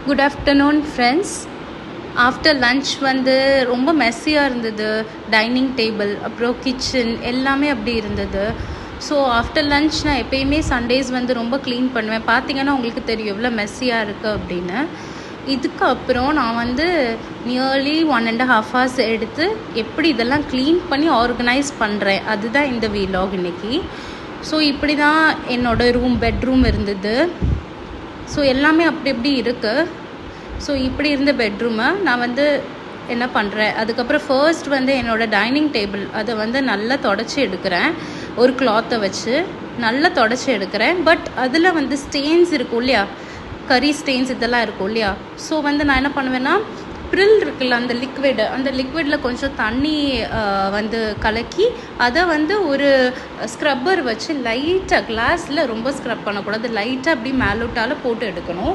Good afternoon friends. After lunch வந்து ரொம்ப மெஸ்ஸியாக இருந்தது. டைனிங் டேபிள் அப்புறம் கிச்சன் எல்லாமே அப்படி இருந்தது. ஸோ ஆஃப்டர் லன்ச் நான் எப்பயுமே சண்டேஸ் வந்து ரொம்ப க்ளீன் பண்ணுவேன். பார்த்தீங்கன்னா உங்களுக்கு தெரியும் எவ்வளோ மெஸ்ஸியாக இருக்குது அப்படின்னு. இதுக்கப்புறம் நான் வந்து நியர்லி 1.5 hours எடுத்து எப்படி இதெல்லாம் க்ளீன் பண்ணி ஆர்கனைஸ் பண்ணுறேன், அதுதான் இந்த வீலாக் இன்னைக்கு. ஸோ இப்படி தான் என்னோடய பெட்ரூம் இருந்தது. ஸோ எல்லாமே அப்படி எப்படி இருக்குது. ஸோ இப்படி இருந்த பெட்ரூமை நான் வந்து என்ன பண்ணுறேன், அதுக்கப்புறம் ஃபர்ஸ்ட் வந்து என்னோடய டைனிங் டேபிள் அதை வந்து நல்லா தொடச்சி எடுக்கிறேன். ஒரு கிளாத்தை வச்சு நல்லா தொடச்சி எடுக்கிறேன். பட் அதில் வந்து ஸ்டெயின்ஸ் இருக்கும் இல்லையா, கறி ஸ்டெயின்ஸ் இதெல்லாம் இருக்கும் இல்லையா. ஸோ வந்து நான் என்ன பண்ணுவேன்னா, ப்ரில் இருக்குல்ல அந்த லிக்விடில் கொஞ்சம் தண்ணி வந்து கலக்கி அதை வந்து ஒரு ஸ்க்ரப்பர் வச்சு லைட்டாக, கிளாஸில் ரொம்ப ஸ்க்ரப் பண்ணக்கூடாது, லைட்டாக அப்படி மேலோட்டால் போட்டு எடுக்கணும்.